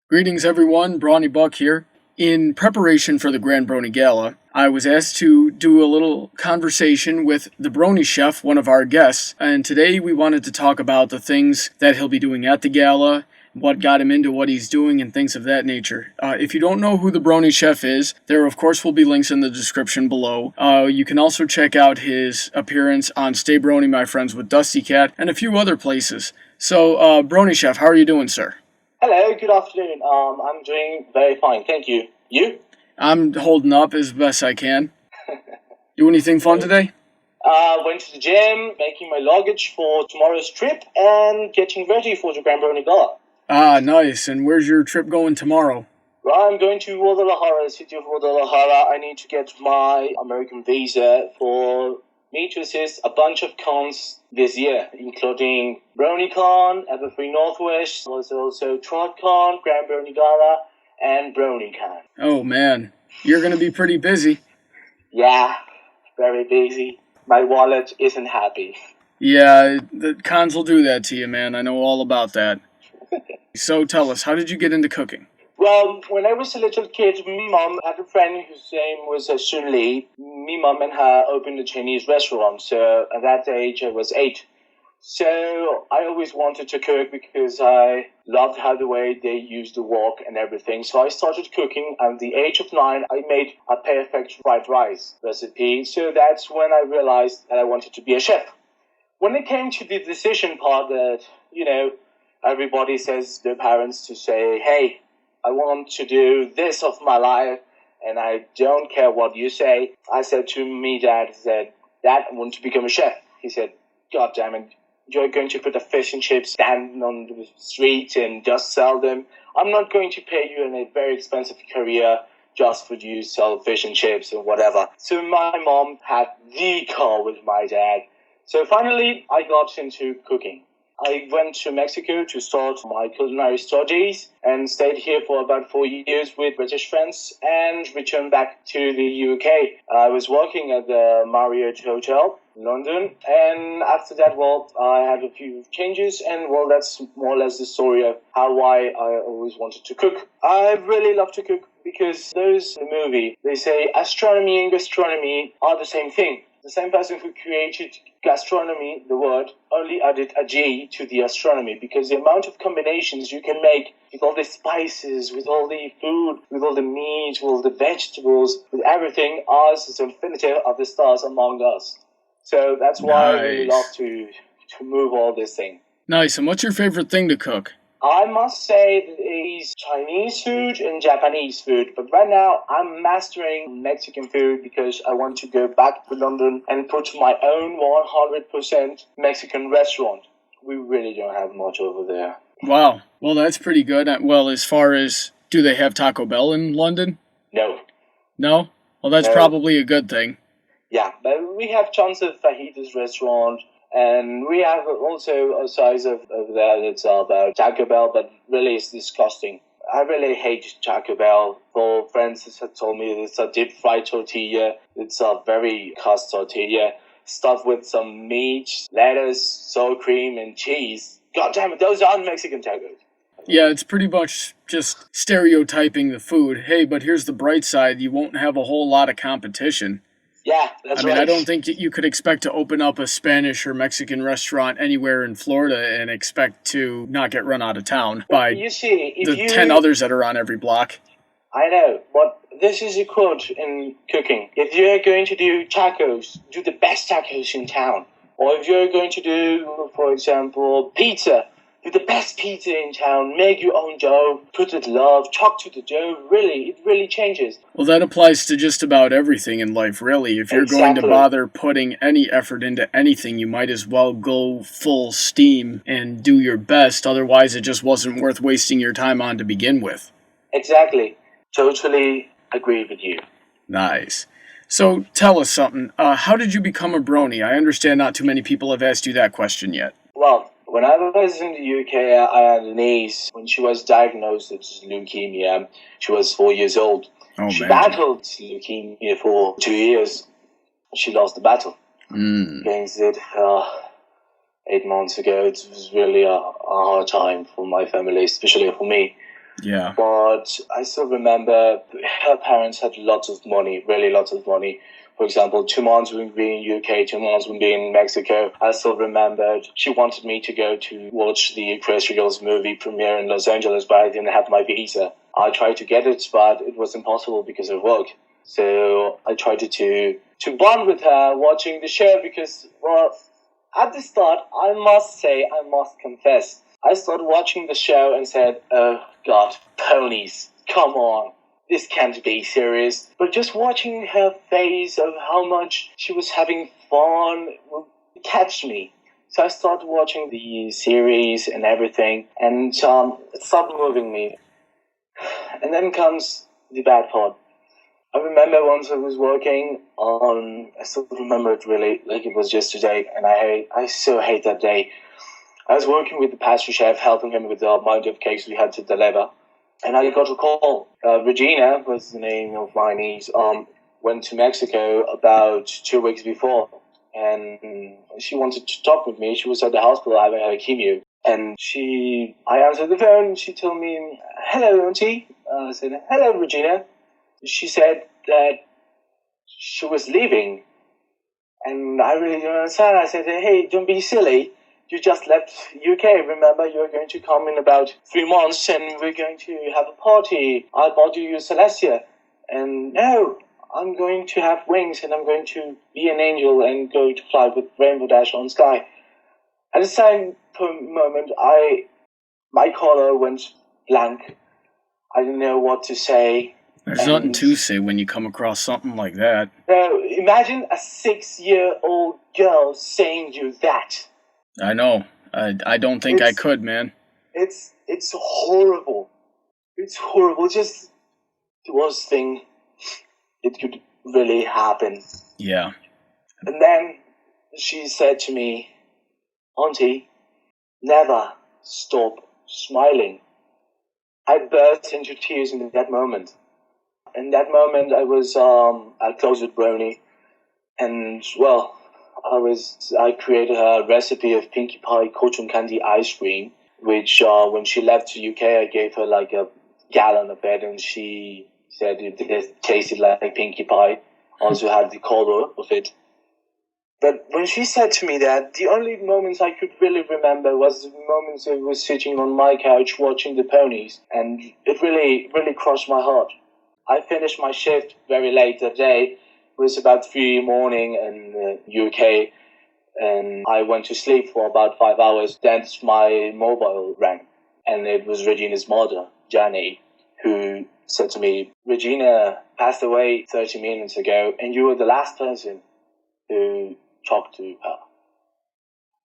Greetings, everyone. Brony Buck here. In preparation for the Grand Brony Gala, I was asked to do a little conversation with the Brony Chef, one of our guests, and today we wanted to talk about the things that he'll be doing at the gala, what got him into what he's doing, and things of that nature. If you don't know who the Brony Chef is, there of course will be links in the description below. You can also check out his appearance on Stay Brony, My Friends with Dusty Cat, and a few other places. So, Brony Chef, how are you doing, sir? Hello, good afternoon. I'm doing very fine, thank you. You? I'm holding up as best I can. Do anything fun today? Went to the gym, making my luggage for tomorrow's trip, and getting ready for the Grand Brony Gala. Ah, nice. And where's your trip going tomorrow? Well, I'm going to Guadalajara, the city of Guadalajara. I need to get my American visa for me to assist a bunch of cons this year, including BronyCon, Everfree Northwest, also TrotCon, Grand Brony Gala, and BronyCon. Oh, man. You're going to be pretty busy. Yeah, very busy. My wallet isn't happy. Yeah, the cons will do that to you, man. I know all about that. So tell us, how did you get into cooking? Well, when I was a little kid, my mom had a friend whose name was Sun Li. My mom and her opened a Chinese restaurant. So at that age, I was 8. So I always wanted to cook because I loved how the way they used the wok and everything. So I started cooking. At the age of 9, I made a perfect fried rice recipe. So that's when I realized that I wanted to be a chef. When it came to the decision part that, everybody says their parents to say, hey, I want to do this of my life, and I don't care what you say. I said to me, Dad, I want to become a chef. He said, God damn it, you're going to put a fish and chips stand on the street and just sell them. I'm not going to pay you in a very expensive career just for you to sell fish and chips or whatever. So my mom had the call with my dad. So finally, I got into cooking. I went to Mexico to start my culinary studies and stayed here for about 4 years with British friends and returned back to the UK. I was working at the Marriott Hotel in London, and after that, I had a few changes, and that's more or less the story of I always wanted to cook. I really love to cook because those in the movie, they say astronomy and gastronomy are the same thing. The same person who created gastronomy, the word, only added a G to the astronomy because the amount of combinations you can make with all the spices, with all the food, with all the meat, with all the vegetables, with everything, ours is infinity of the stars among us. So that's why I really love to move all this thing. Nice. And what's your favorite thing to cook? I must say that it is Chinese food and Japanese food, but right now I'm mastering Mexican food because I want to go back to London and put my own 100% Mexican restaurant. We really don't have much over there. Wow. Well, that's pretty good. Well, as far as, do they have Taco Bell in London? No. No? Well, that's probably a good thing. Yeah, but we have tons of fajitas restaurant. And we have also a size over there that's about Taco Bell, but really it's disgusting. I really hate Taco Bell. For friends that have told me it's a deep fried tortilla. It's a very cast tortilla stuffed with some meat, lettuce, sour cream, and cheese. God damn it, those aren't Mexican tacos. Yeah, it's pretty much just stereotyping the food. Hey, but here's the bright side. You won't have a whole lot of competition. Yeah, that's right. I don't think you could expect to open up a Spanish or Mexican restaurant anywhere in Florida and expect to not get run out of town by the 10 others that are on every block. I know, but this is a quote in cooking. If you're going to do tacos, do the best tacos in town. Or if you're going to do, for example, pizza, do the best pizza in town, make your own dough, put it love, talk to the dough, it really changes. Well, that applies to just about everything in life, really. If you're going to bother putting any effort into anything, you might as well go full steam and do your best, otherwise it just wasn't worth wasting your time on to begin with. Exactly. Totally agree with you. Nice. So, tell us something. How did you become a brony? I understand not too many people have asked you that question yet. Well, when I was in the UK, I had a niece. When she was diagnosed with leukemia, she was 4 years old. She battled leukemia for 2 years. She lost the battle against it 8 months ago. It was really a hard time for my family, especially for me. Yeah. But I still remember her parents had lots of money, really lots of money. For example, 2 months would be in UK, 2 months would be in Mexico. I still remembered she wanted me to go to watch the Crazy Girls movie premiere in Los Angeles, but I didn't have my visa. I tried to get it, but it was impossible because of work. So I tried to bond with her watching the show because, well, at the start, I must confess, I started watching the show and said, oh God, ponies, come on. This can't be serious. But just watching her face of how much she was having fun catch me. So I started watching the series and everything, and it stopped moving me. And then comes the bad part. I remember once I was working on, I still remember it really, like it was yesterday, and I so hate that day. I was working with the pastry chef, helping him with the amount of cakes we had to deliver. And I got a call. Regina was the name of my niece. Went to Mexico about 2 weeks before, and she wanted to talk with me. She was at the hospital having her chemo, and I answered the phone. She told me, "Hello, Auntie." I said, "Hello, Regina." She said that she was leaving, and I really don't understand. I said, "Hey, don't be silly. You just left UK. Remember, you're going to come in about 3 months and we're going to have a party. I bought you Celestia." And no, I'm going to have wings and I'm going to be an angel and go to fly with Rainbow Dash on sky. At the same moment, my collar went blank. I didn't know what to say. There's nothing to say when you come across something like that. So imagine a 6-year-old girl saying you that. I know. I don't think I could, man. It's horrible. It's horrible. Just the worst thing it could really happen. Yeah. And then she said to me, "Auntie, never stop smiling." I burst into tears in that moment. In that moment, I was at close with Brony, and well, I created a recipe of Pinkie Pie cotton candy ice cream, which when she left to UK, I gave her like a gallon of it, and she said it tasted like Pinkie Pie. Also had the color of it. But when she said to me that, the only moments I could really remember was the moments I was sitting on my couch watching the ponies, and it really, really crushed my heart. I finished my shift very late that day. It was about 3 morning in UK, and I went to sleep for about 5 hours. Then my mobile rang, and it was Regina's mother, Jenny, who said to me, "Regina passed away 30 minutes ago, and you were the last person who talked to her."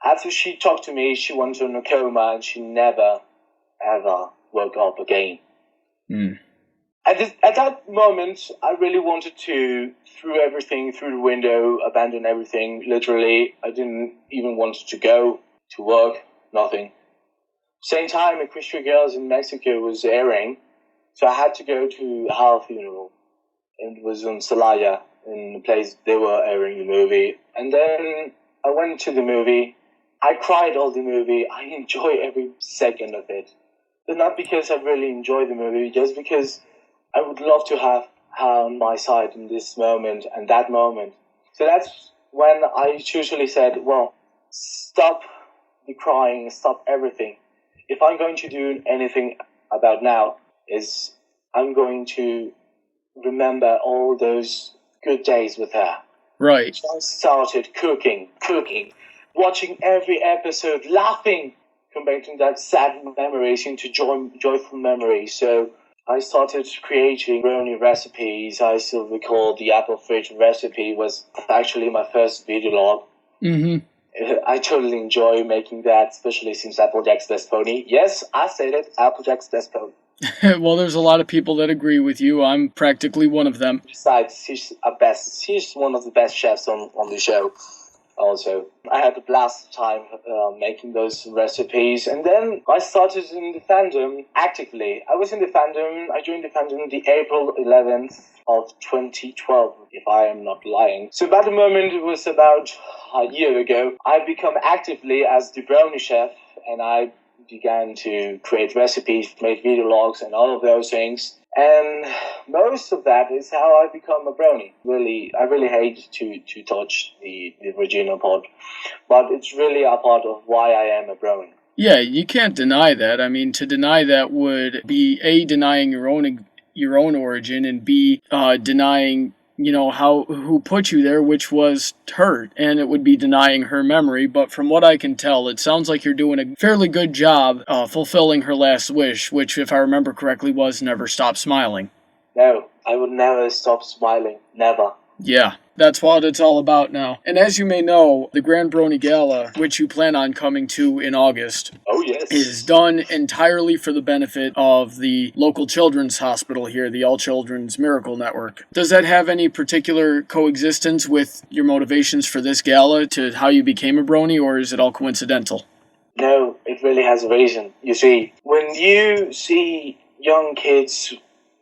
After she talked to me, she went into a coma, and she never, ever woke up again. Mm. At that moment, I really wanted to throw everything through the window, abandon everything, literally. I didn't even want to go to work, nothing. Same time, A Christian Girls in Mexico was airing, so I had to go to her funeral. It was in Celaya, in the place they were airing the movie. And then I went to the movie. I cried all the movie. I enjoy every second of it. But not because I really enjoy the movie, just because I would love to have her on my side in this moment and that moment. So that's when I usually said, well, stop the crying, stop everything. If I'm going to do anything about now, is I'm going to remember all those good days with her. Right. So I started cooking, watching every episode, laughing, converting that sad memories into joyful memories. So I started creating brownie recipes. I still recall the apple fridge recipe was actually my first video log. Mm-hmm. I totally enjoy making that, especially since Applejack's best pony. Yes, I said it, Applejack's best pony. Well, there's a lot of people that agree with you. I'm practically one of them. Besides, she's one of the best chefs on the show. Also, I had a blast time making those recipes, and then I started in the fandom actively. I joined the fandom the April 11th of 2012, if I am not lying. So by the moment, it was about a year ago, I become actively as the Brony Chef, and I began to create recipes, make video logs, and all of those things. And most of that is how I become a brony. Really, I really hate to touch the original part, but it's really a part of why I am a brony. Yeah, you can't deny that. I mean, to deny that would be A, denying your own origin, and B, denying, who put you there, which was her, and it would be denying her memory. But from what I can tell, it sounds like you're doing a fairly good job fulfilling her last wish, which, if I remember correctly, was never stop smiling. No, I would never stop smiling. Never. Yeah, that's what it's all about now. And as you may know, the Grand Brony Gala, which you plan on coming to in August, oh yes, is done entirely for the benefit of the local children's hospital here, the All Children's Miracle Network. Does that have any particular coexistence with your motivations for this gala to how you became a brony, or is it all coincidental? No, it really has a reason. You see, when you see young kids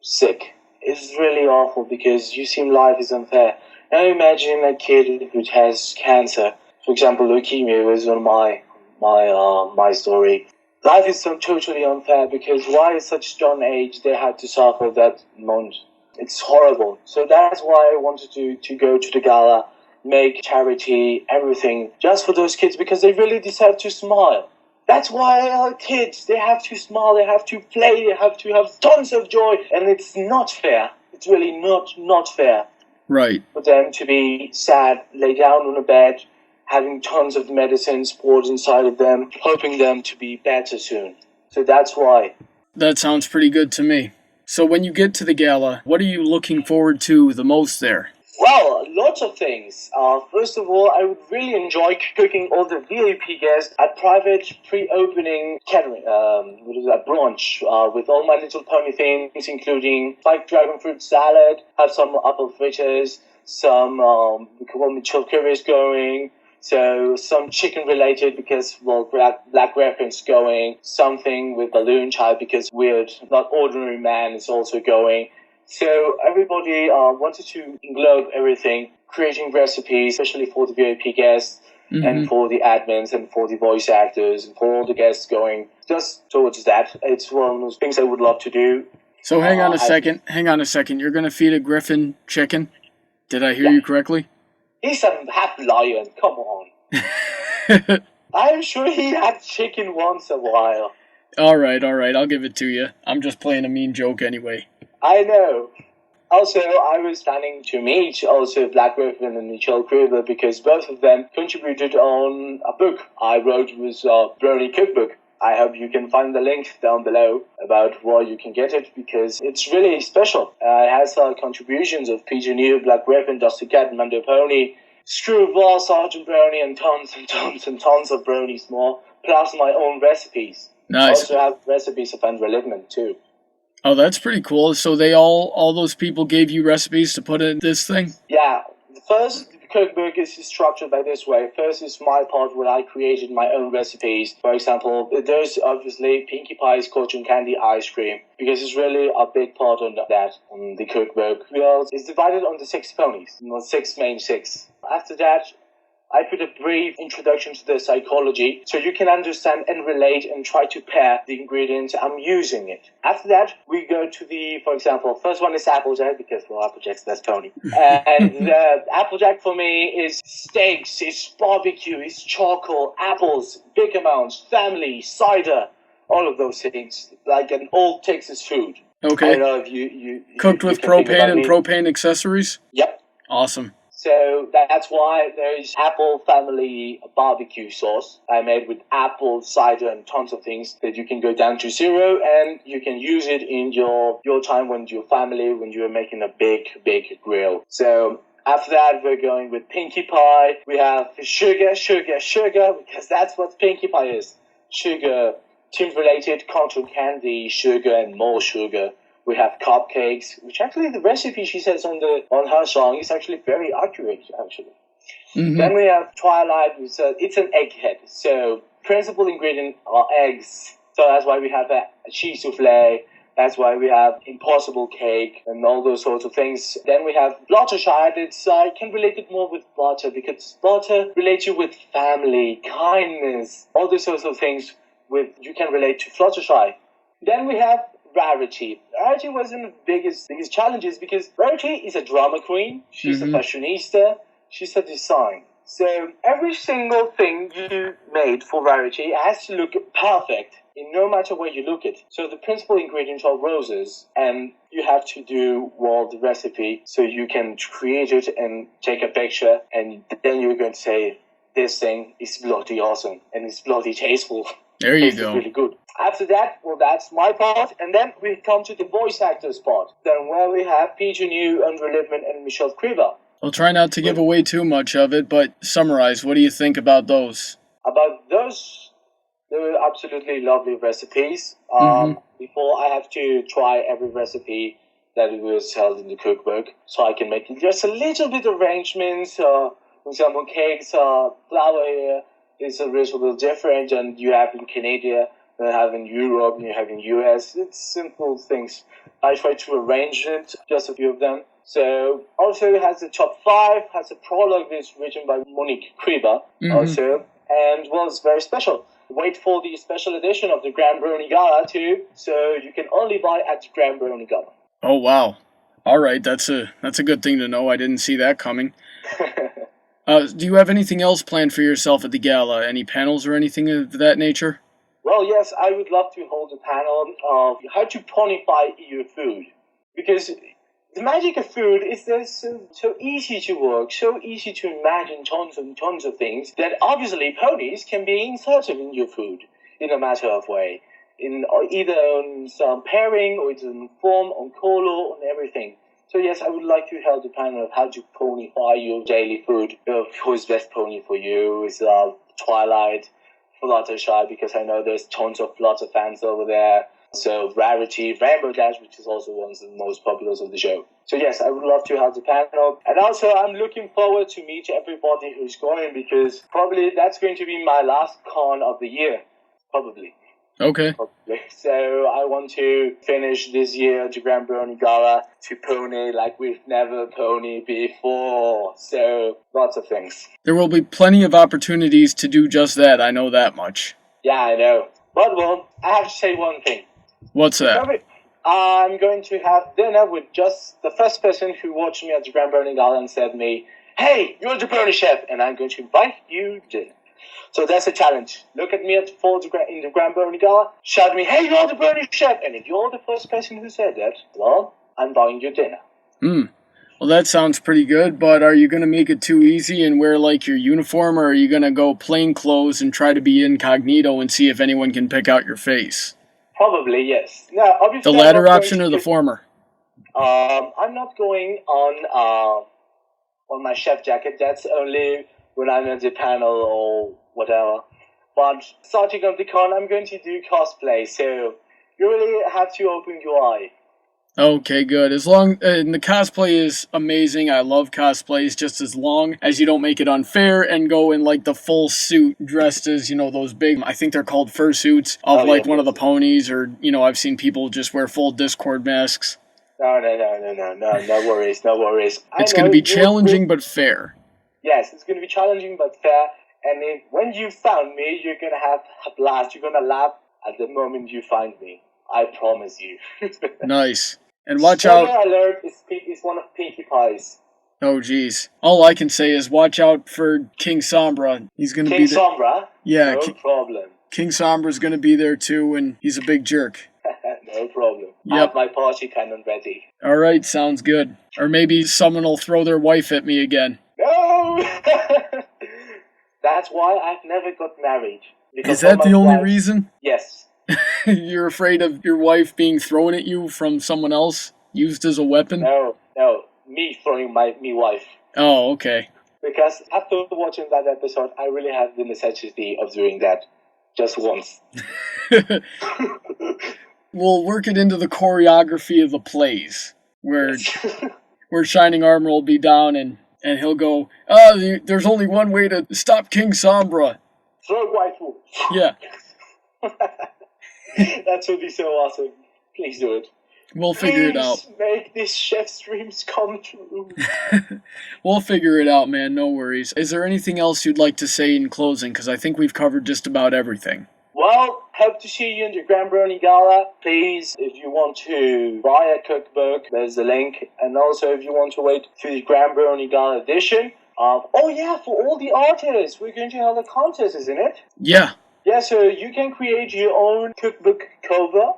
sick, it's really awful because you see life is unfair. Now imagine a kid who has cancer. For example, leukemia was on my story. Life is so totally unfair because why at such young age they had to suffer that month? It's horrible. So that's why I wanted to go to the gala, make charity, everything, just for those kids because they really deserve to smile. That's why our kids, they have to smile, they have to play, they have to have tons of joy. And it's not fair. It's really not fair. Right. For them to be sad, lay down on a bed, having tons of medicines poured inside of them, hoping them to be better soon. So that's why. That sounds pretty good to me. So when you get to the gala, what are you looking forward to the most there? Well, lots of things. First of all, I would really enjoy cooking all the VIP guests at private pre-opening catering, brunch, with all my little pony things, including like dragon fruit salad, have some apple fritters, some chilled curries going, so some chicken related because, black reference going, something with balloon child because weird, not ordinary man is also going. So everybody wanted to englobe everything, creating recipes, especially for the VIP guests and for the admins and for the voice actors and for all the guests going just towards that. It's one of those things I would love to do. So hang on a second. You're going to feed a griffin chicken? Did I hear you correctly? He's a half lion. Come on. I'm sure he had chicken once a while. All right. I'll give it to you. I'm just playing a mean joke anyway. I know. Also, I was planning to meet also Black Griffin and Michelle Kruger because both of them contributed on a book I wrote with Brony Cookbook. I hope you can find the link down below about where you can get it because it's really special. It has contributions of Peter New, Black Griffin, Dusty Cat, Mando Pony, Screwball, Sergeant Brony, and tons of bronies more, plus my own recipes. Nice. I also have recipes of Andrew Littman too. Oh, that's pretty cool. So they all those people gave you recipes to put in this thing? Yeah. The first cookbook is structured by this way. First is my part where I created my own recipes. For example, there's obviously Pinkie Pie's cotton candy ice cream because it's really a big part on that the cookbook. Well, it's divided on the 6 ponies, six. After that, I put a brief introduction to the psychology so you can understand and relate and try to pair the ingredients I'm using it. After that, we go to for example, first one is Applejack because, Applejack's that's Tony. And Applejack for me is steaks, it's barbecue, it's charcoal, apples, big amounts, family, cider, all of those things, like an old Texas food. Okay. I don't know if you cooked with propane and propane accessories? Yep. Awesome. So that's why there is Apple Family barbecue sauce I made with apple, cider, and tons of things that you can go down to 0 and you can use it in your time when your family, when you're making a big grill. So after that, we're going with Pinkie Pie. We have sugar, because that's what Pinkie Pie is. Sugar, team-related, cotton candy, sugar, and more sugar. We have cupcakes, which actually the recipe she says on her song is actually very accurate, actually. Mm-hmm. Then we have Twilight, it's an egghead. So principal ingredient are eggs. So that's why we have a cheese souffle. That's why we have impossible cake and all those sorts of things. Then we have Fluttershy. I can relate it more with butter because butter relates you with family, kindness, all those sorts of things with you can relate to Fluttershy. Then we have Rarity. Rarity was in the biggest challenges because Rarity is a drama queen. She's a fashionista. She's a design. So every single thing you made for Rarity has to look perfect in no matter where you look it. So the principal ingredients are roses, and you have to do the recipe so you can create it and take a picture, and then you're going to say, this thing is bloody awesome and it's bloody tasteful. There you go. Really good. After that, that's my part, and then we come to the voice actors part. Then where we have Peter New, Andre Lipman, and Michelle Kriver. I'll try not to give away too much of it, but summarize. What do you think about those? About those, they were absolutely lovely recipes. Before, I have to try every recipe that was held in the cookbook, so I can make just a little bit of arrangements. For example, cakes, flour here is a little different, and you have in Canada, you have in Europe, you have in US. It's simple things. I try to arrange it, just a few of them. So also it has the top 5, has a prologue that's written by Monique Kriber also, and it's very special. Wait for the special edition of the Grand Brony Gala too, so you can only buy at the Grand Brony Gala. Oh wow! All right, that's a good thing to know. I didn't see that coming. Do you have anything else planned for yourself at the gala? Any panels or anything of that nature? Well, yes, I would love to hold a panel of how to ponify your food, because the magic of food is that so easy to work, so easy to imagine tons and tons of things that obviously ponies can be inserted in your food in a matter of way, in either on some pairing or either in form, on color, on everything. So yes, I would like to hold a panel of how to ponify your daily food. Who's best pony for you is Twilight, Fluttershy, because I know there's tons of Flutter fans over there. So Rarity, Rainbow Dash, which is also one of the most popular of the show. So yes, I would love to have the panel. And also I'm looking forward to meet everybody who's going, because probably that's going to be my last con of the year. Probably. Okay. Probably. So I want to finish this year the Grand Brony Gala to pony like we've never ponied before. So lots of things. There will be plenty of opportunities to do just that, I know that much. Yeah, I know. But well, I have to say one thing. What's that? I'm going to have dinner with just the first person who watched me at the Grand Brony Gala and said to me, hey, you're the Brony Chef, and I'm going to invite you to dinner. So that's a challenge. Look at me in the Grand Brony Gala, shout at me, hey, you're the Brony Chef, and if you're the first person who said that, well, I'm buying you dinner. Well, that sounds pretty good, but are you going to make it too easy and wear, like, your uniform, or are you going to go plain clothes and try to be incognito and see if anyone can pick out your face? Probably, yes. No, obviously, the latter option or the former? I'm not going on my chef jacket. That's only when I'm at the panel or whatever. But starting on the con, I'm going to do cosplay, so you really have to open your eye. Okay, good. And the cosplay is amazing. I love cosplays, just as long as you don't make it unfair and go in like the full suit dressed as, those big, I think they're called fursuits of one of the ponies, or, I've seen people just wear full Discord masks. No worries. It's going to be challenging but fair. Yes, it's going to be challenging but fair. And when you found me, you're going to have a blast. You're going to laugh at the moment you find me. I promise you. Nice. And watch out. Spoiler alert is one of Pinkie Pie's. Oh, geez. All I can say is watch out for King Sombra. He's going to be there. King Sombra? Yeah. No problem. King Sombra's going to be there too, and he's a big jerk. No problem. Yep. I have my party cannon ready. All right, sounds good. Or maybe someone will throw their wife at me again. No! That's why I've never got married. Is that the only reason? Yes. You're afraid of your wife being thrown at you from someone else, used as a weapon? No, me throwing me wife. Oh, okay. Because after watching that episode, I really had the necessity of doing that just once. We'll work it into the choreography of the plays, where Shining Armor will be down and he'll go, there's only one way to stop King Sombra. Throw waifu. Yeah. That would be so awesome. Please do it. We'll figure it out. Make these chef's dreams come true. We'll figure it out, man. No worries. Is there anything else you'd like to say in closing? Because I think we've covered just about everything. Well, Hope to see you in the Grand Brony Gala. Please, if you want to buy a cookbook, there's the link. And also, if you want to wait for the Grand Brony Gala edition. Oh yeah, for all the artists, we're going to have a contest, isn't it? Yeah. Yeah, so you can create your own cookbook cover.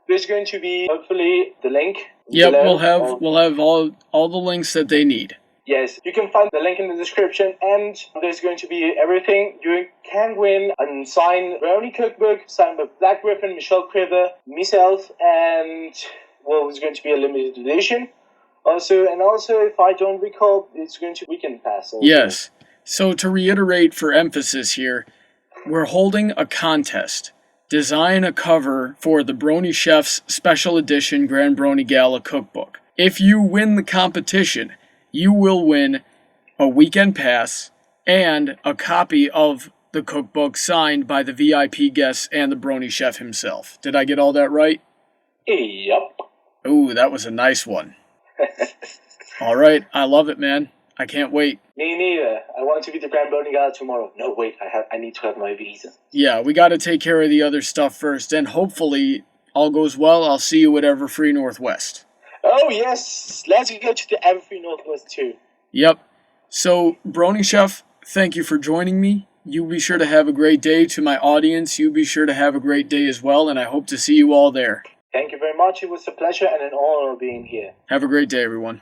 There's going to be, hopefully, the link. Yep, below. we'll have all the links that they need. Yes, you can find the link in the description, and there's going to be everything. You can win a signed Brony Cookbook, signed by Black Griffin, Michelle Criver, myself, and, well, it's going to be a limited edition. Also, if I don't recall, it's going to weekend pass. Also. Yes. So to reiterate for emphasis here, we're holding a contest. Design a cover for the Brony Chef's Special Edition Grand Brony Gala Cookbook. If you win the competition, you will win a weekend pass and a copy of the cookbook signed by the VIP guests and the Brony Chef himself. Did I get all that right? Yep. Ooh, that was a nice one. All right, I love it, man. I can't wait. Me neither. I want to be the Grand Brony Gala tomorrow. No, wait, I need to have my visa. Yeah, we got to take care of the other stuff first, and hopefully all goes well. I'll see you at Everfree Northwest. Oh, yes. Let's go to the Everfree Northwest, too. Yep. So, Brony Chef, thank you for joining me. You be sure to have a great day. To my audience, you be sure to have a great day as well, and I hope to see you all there. Thank you very much. It was a pleasure and an honor being here. Have a great day, everyone.